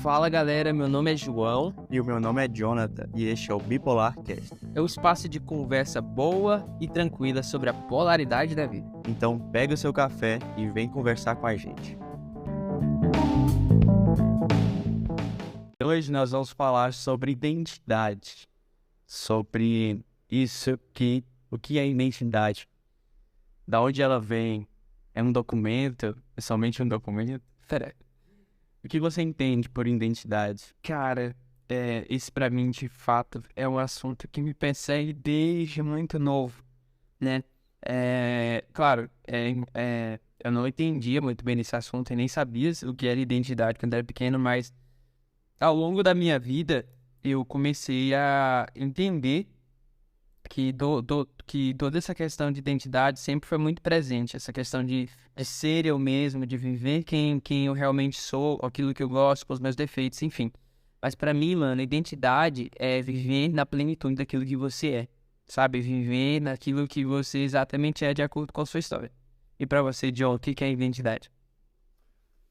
Fala galera, meu nome é João, E o meu nome é Jonathan, e este é o Bipolarcast. é um espaço de conversa boa e tranquila sobre a polaridade da vida. Então pega o seu café e vem conversar com a gente. Hoje nós vamos falar sobre identidade, sobre o que é identidade, da onde ela vem, é um documento, é somente um documento? Pera, O que você entende por identidade? cara, esse pra mim de fato é um assunto que me persegue desde muito novo, né? Claro, eu não entendia muito bem nesse assunto e nem sabia o que era identidade quando era pequeno, mas ao longo da minha vida eu comecei a entender que toda essa questão de identidade sempre foi muito presente. Essa questão de ser eu mesmo, de viver quem eu realmente sou, aquilo que eu gosto, com os meus defeitos, enfim. Mas pra mim, mano, identidade é viver na plenitude daquilo que você é, sabe? Viver naquilo que você exatamente é de acordo com a sua história. E pra você, John, o que é identidade?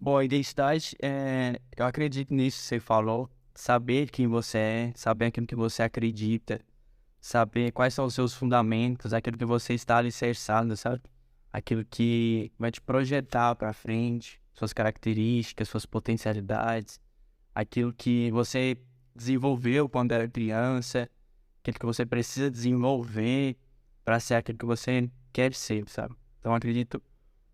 Bom, a identidade, eu acredito nisso que você falou, saber quem você é, saber aquilo que você acredita, saber quais são os seus fundamentos, aquilo que você está alicerçado, sabe? Aquilo que vai te projetar para frente, suas características, suas potencialidades, aquilo que você desenvolveu quando era criança, aquilo que você precisa desenvolver para ser aquilo que você quer ser, sabe? Então, eu acredito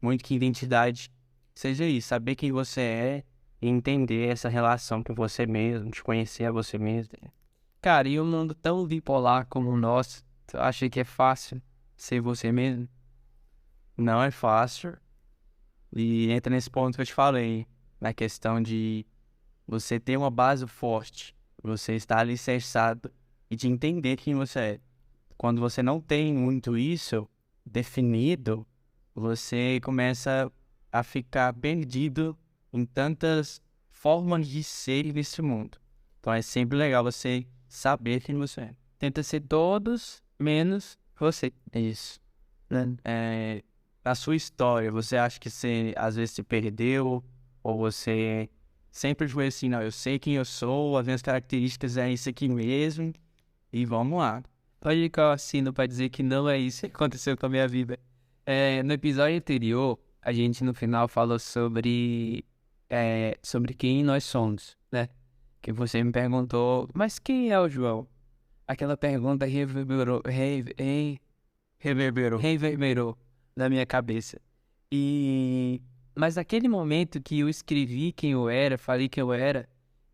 muito que identidade seja isso, saber quem você é e entender essa relação com você mesmo, te conhecer a você mesmo. Cara, e um mundo tão bipolar como o nosso, tu acha que é fácil ser você mesmo? Não é fácil. E entra nesse ponto que eu te falei, na questão de você ter uma base forte, você estar alicerçado e de entender quem você é. Quando você não tem muito isso definido, você começa a ficar perdido em tantas formas de ser nesse mundo. Então é sempre legal você saber quem você é. Tenta ser todos menos você. É isso. Né? Na sua história, você acha que você às vezes se perdeu? Ou você sempre foi assim, não, eu sei quem eu sou, as minhas características é isso aqui mesmo, e vamos lá. Pode que eu assino pra dizer que não é isso que aconteceu com a minha vida. No episódio anterior, a gente no final falou sobre quem nós somos, né? Que você me perguntou, mas quem é o João? Aquela pergunta reverberou na minha cabeça. Mas naquele momento que eu escrevi quem eu era, falei quem eu era,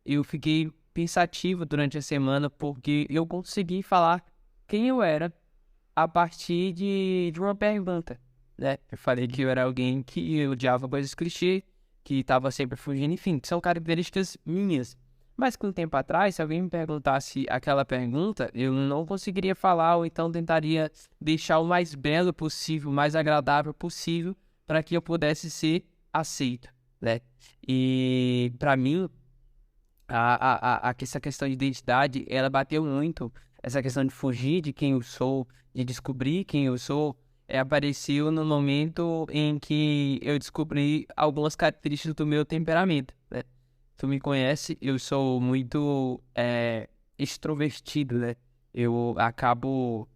eu fiquei pensativo durante a semana porque eu consegui falar quem eu era a partir de uma pergunta, né? Eu falei que eu era alguém que odiava coisas clichê, que estava sempre fugindo, enfim, que são características minhas. Mas que um tempo atrás, se alguém me perguntasse aquela pergunta, eu não conseguiria falar, ou então tentaria deixar o mais belo possível, o mais agradável possível, para que eu pudesse ser aceito, né? E para mim, essa questão de identidade, ela bateu muito. Essa questão de fugir de quem eu sou, de descobrir quem eu sou, apareceu no momento em que eu descobri algumas características do meu temperamento, né? Tu me conhece, eu sou muito extrovertido, né? Eu acabo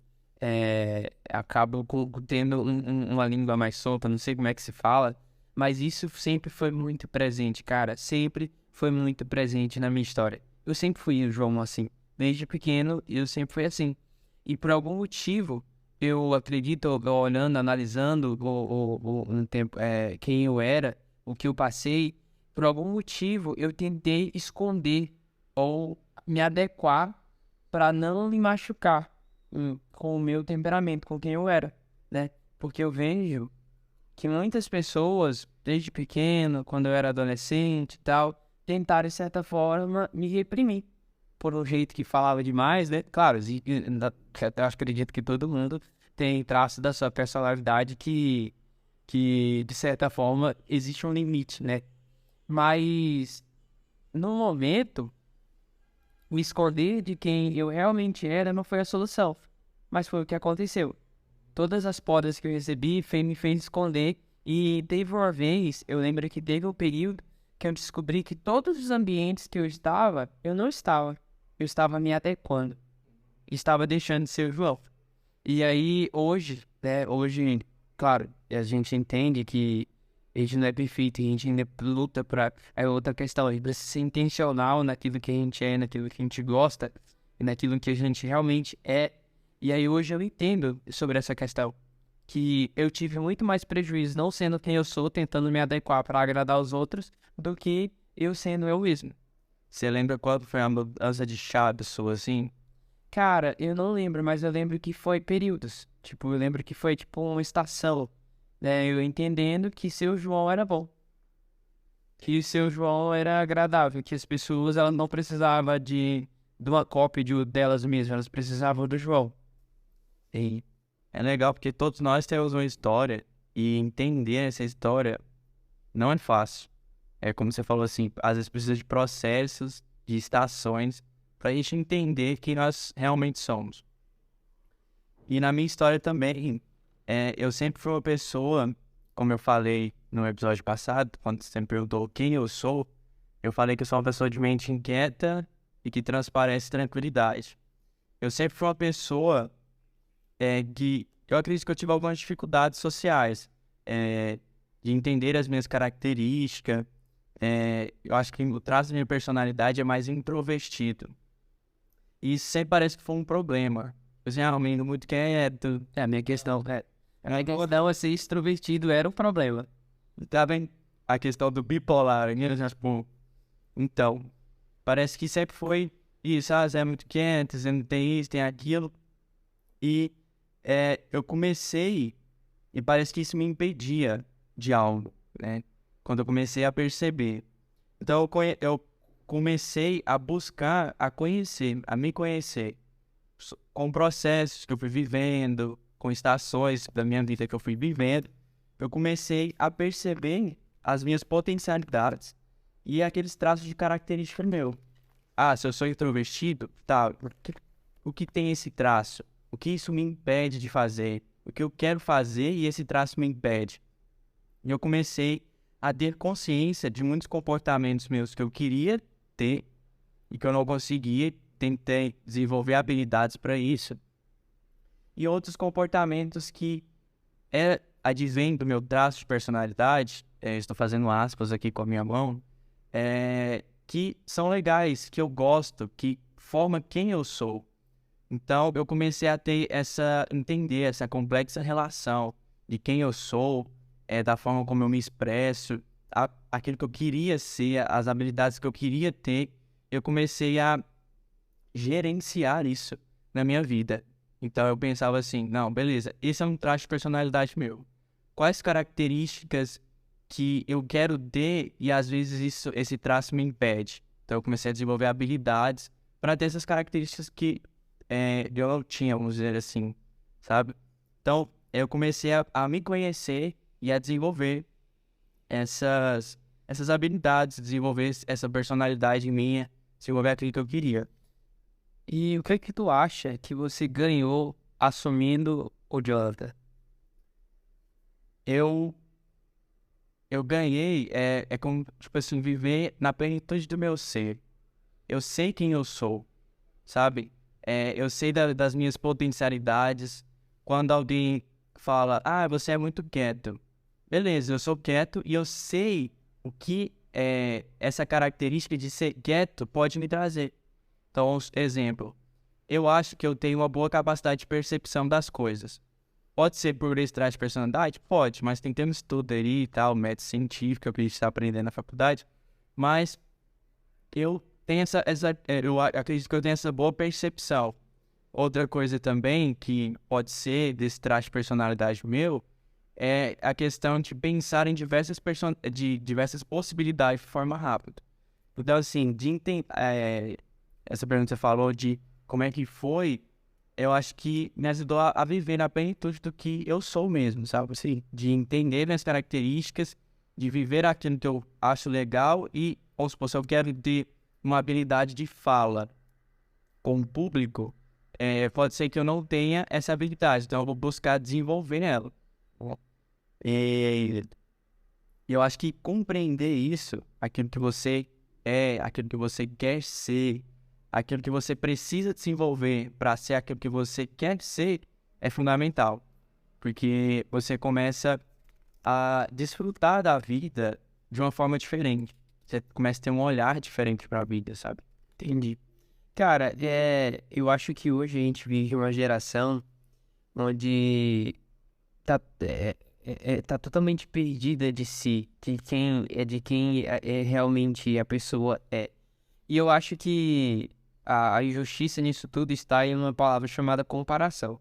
tendo uma língua mais solta, não sei como é que se fala, mas isso sempre foi muito presente, cara. Sempre foi muito presente na minha história. Eu sempre fui o João assim. Desde pequeno, eu sempre fui assim. E por algum motivo, eu acredito, olhando, analisando um tempo, quem eu era, o que eu passei, por algum motivo, eu tentei esconder ou me adequar para não me machucar com o meu temperamento, com quem eu era, né? Porque eu vejo que muitas pessoas, desde pequeno, quando eu era adolescente e tal, tentaram, de certa forma, me reprimir por um jeito que falava demais, né? Claro, eu acredito que todo mundo tem traços da sua personalidade que, de certa forma, existe um limite, né? Mas, no momento, o esconder de quem eu realmente era não foi a solução, mas foi o que aconteceu. Todas as podas que eu recebi me fez esconder. E teve uma vez, eu lembro que teve um período que eu descobri que todos os ambientes que eu não estava. Eu estava me adequando. Estava deixando de ser o João. E aí, hoje, claro, a gente entende que a gente não é perfeito, a gente ainda luta pra... É outra questão, a gente precisa ser intencional naquilo que a gente é, naquilo que a gente gosta, e naquilo que a gente realmente é. E aí, hoje eu entendo sobre essa questão, que eu tive muito mais prejuízo não sendo quem eu sou, tentando me adequar para agradar os outros, do que eu sendo eu mesmo. Você lembra quando foi a mudança de chave sua, assim? Cara, eu não lembro, mas eu lembro que foi períodos. Tipo, eu lembro que foi tipo uma estação, né? Eu entendendo que seu João era bom, que seu João era agradável, que as pessoas elas não precisavam de uma cópia delas mesmas, elas precisavam do João. E é legal porque todos nós temos uma história e entender essa história não é fácil. É como você falou assim, às vezes precisa de processos, de estações, para a gente entender quem nós realmente somos. E na minha história também, eu sempre fui uma pessoa, como eu falei no episódio passado, quando você me perguntou quem eu sou, eu falei que eu sou uma pessoa de mente inquieta e que transparece tranquilidade. Eu sempre fui uma pessoa que eu acredito que eu tive algumas dificuldades sociais, de entender as minhas características. Eu acho que o traço da minha personalidade é mais introvertido. E isso sempre parece que foi um problema. Eu assim, um menino muito quieto. É, a minha questão é... A minha questão é ser extrovertido era um problema. Tá vendo? A questão do bipolar, né? Tipo, então, parece que sempre foi isso. Você é muito quieto, você não tem isso, tem aquilo. E eu comecei, e parece que isso me impedia de algo, né? Quando eu comecei a perceber. Então, eu comecei a buscar, a conhecer, a me conhecer. Com processos que eu fui vivendo, com estações da minha vida que eu fui vivendo, eu comecei a perceber as minhas potencialidades e aqueles traços de característica meu. Ah, se eu sou introvertido, tá, o que tem esse traço? O que isso me impede de fazer? O que eu quero fazer e esse traço me impede? E eu comecei a ter consciência de muitos comportamentos meus que eu queria ter e que eu não conseguia. Tentei desenvolver habilidades para isso. E outros comportamentos que advêm do meu traço de personalidade, estou fazendo aspas aqui com a minha mão, que são legais, que eu gosto, que formam quem eu sou. Então, eu comecei a ter entender essa complexa relação de quem eu sou, da forma como eu me expresso, aquilo que eu queria ser, as habilidades que eu queria ter. Eu comecei a gerenciar isso na minha vida. Então, eu pensava assim, não, beleza, esse é um traço de personalidade meu. Quais características que eu quero ter e às vezes esse traço me impede? Então, eu comecei a desenvolver habilidades para ter essas características que eu não tinha, vamos dizer assim, sabe? Então, eu comecei a me conhecer e a desenvolver essas habilidades, desenvolver essa personalidade minha, desenvolver aquilo que eu queria. E o que é que tu acha que você ganhou assumindo o Jonathan? Eu ganhei, como, tipo assim, viver na plenitude do meu ser. Eu sei quem eu sou, sabe? Eu sei das minhas potencialidades. Quando alguém fala, você é muito quieto. Beleza, eu sou quieto e eu sei o que essa característica de ser quieto pode me trazer. Então, exemplo, eu acho que eu tenho uma boa capacidade de percepção das coisas. Pode ser por esse traço de personalidade? Pode, mas tem que ter um estudo aí e tal, método científico que a gente está aprendendo na faculdade. Mas eu tenho eu acredito que eu tenho essa boa percepção. Outra coisa também que pode ser desse traço de personalidade meu é a questão de pensar em diversas possibilidades de forma rápida. Então, assim, essa pergunta que você falou de como é que foi, eu acho que me ajudou a viver na plenitude do que eu sou mesmo, sabe? Assim, de entender minhas características, de viver aquilo que eu acho legal e, ou se eu quero ter uma habilidade de fala com o público, pode ser que eu não tenha essa habilidade, então eu vou buscar desenvolver ela. E E eu acho que compreender isso, aquilo que você é, aquilo que você quer ser, aquilo que você precisa desenvolver para ser aquilo que você quer ser, é fundamental. Porque você começa a desfrutar da vida de uma forma diferente. Você começa a ter um olhar diferente para a vida, sabe? Entendi. Cara, eu acho que hoje a gente vive uma geração onde tá totalmente perdida de si, de quem realmente a pessoa é. E eu acho que a injustiça nisso tudo está em uma palavra chamada comparação.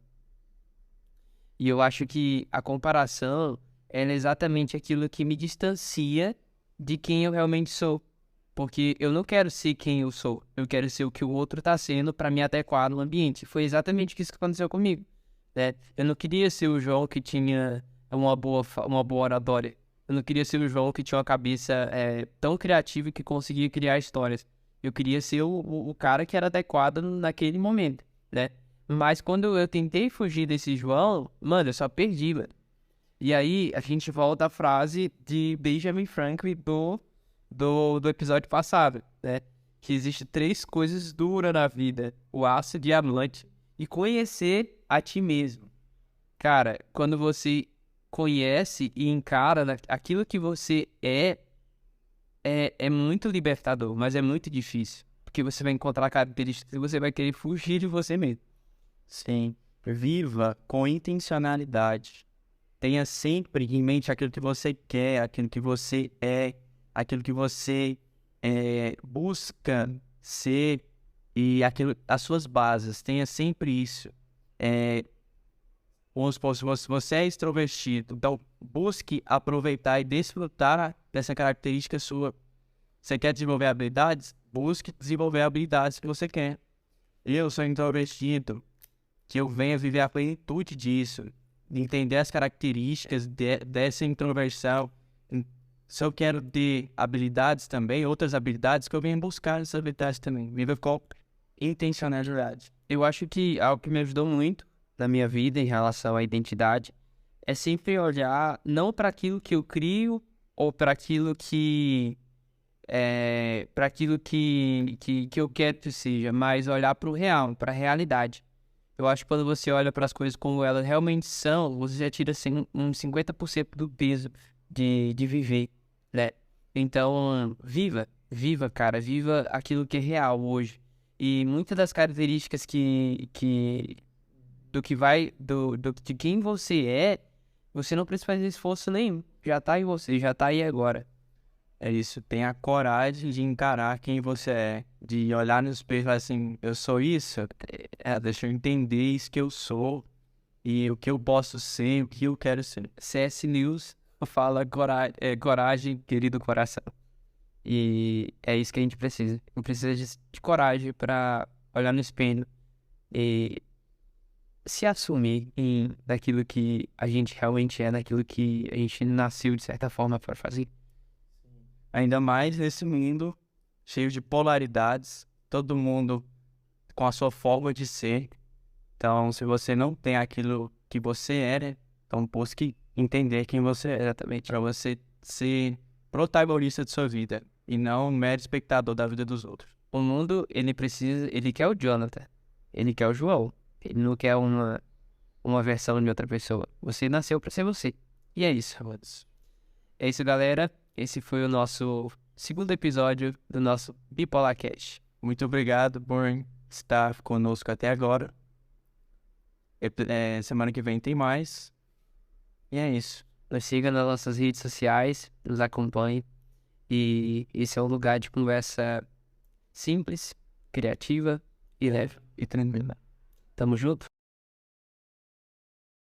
E eu acho que a comparação ela é exatamente aquilo que me distancia de quem eu realmente sou. Porque eu não quero ser quem eu sou, eu quero ser o que o outro está sendo para me adequar no ambiente. Foi exatamente isso que aconteceu comigo, né? Eu não queria ser o João que tinha uma boa oratória. Eu não queria ser o João que tinha uma cabeça tão criativa e que conseguia criar histórias. Eu queria ser o cara que era adequado naquele momento, né? Mas quando eu tentei fugir desse João, mano, eu só perdi, mano. E aí a gente volta à frase de Benjamin Franklin do episódio passado, né? Que existe três coisas duras na vida: o aço, o diamante e conhecer a ti mesmo. Cara, quando você conhece e encara aquilo que você é muito libertador, mas é muito difícil. Porque você vai encontrar características e você vai querer fugir de você mesmo. Sim. Viva com intencionalidade. Tenha sempre em mente aquilo que você quer, aquilo que você é, aquilo que você busca ser e as suas bases. Tenha sempre isso. É, vamos supor, se você é extrovertido, então busque aproveitar e desfrutar dessa característica sua. Você quer desenvolver habilidades? Busque desenvolver habilidades que você quer. Eu sou introvertido, que eu venha viver a plenitude disso, entender as características dessa introversão. Se eu quero ter habilidades também, outras habilidades, que eu venha buscar essas habilidades também. Viva com intencionalidade. Eu acho que algo que me ajudou muito na minha vida em relação à identidade é sempre olhar não para aquilo que eu crio ou para aquilo que eu quero que seja, mas olhar para o real, para a realidade. Eu acho que quando você olha para as coisas como elas realmente são, você já tira assim, uns 50% do peso de viver, né? Então, viva, cara, viva aquilo que é real hoje. E muitas das características do que vai, de quem você é, você não precisa fazer esforço nenhum. Já tá em você, já tá aí agora. É isso, tenha coragem de encarar quem você é, de olhar no espelho e falar assim, eu sou isso, deixa eu entender isso que eu sou e o que eu posso ser, o que eu quero ser. C.S. Lewis fala coragem, querido coração. E é isso que a gente precisa. A gente precisa de coragem para olhar no espelho e se assumir daquilo que a gente realmente é, daquilo que a gente nasceu de certa forma para fazer. Ainda mais nesse mundo cheio de polaridades, todo mundo com a sua forma de ser. Então, se você não tem aquilo que você era, então busque entender quem você é, exatamente, para você ser protagonista de sua vida e não um mero espectador da vida dos outros. O mundo, ele quer o Jonathan, ele quer o João, ele não quer uma versão de outra pessoa. Você nasceu para ser você. E é isso, amados. É isso, galera. Esse foi o nosso segundo episódio do nosso Bipolar Cash. Muito obrigado por estar conosco até agora. Semana que vem tem mais. E é isso. Nos siga nas nossas redes sociais, nos acompanhe. E esse é um lugar de conversa simples, criativa e leve. E tranquila. Tamo junto?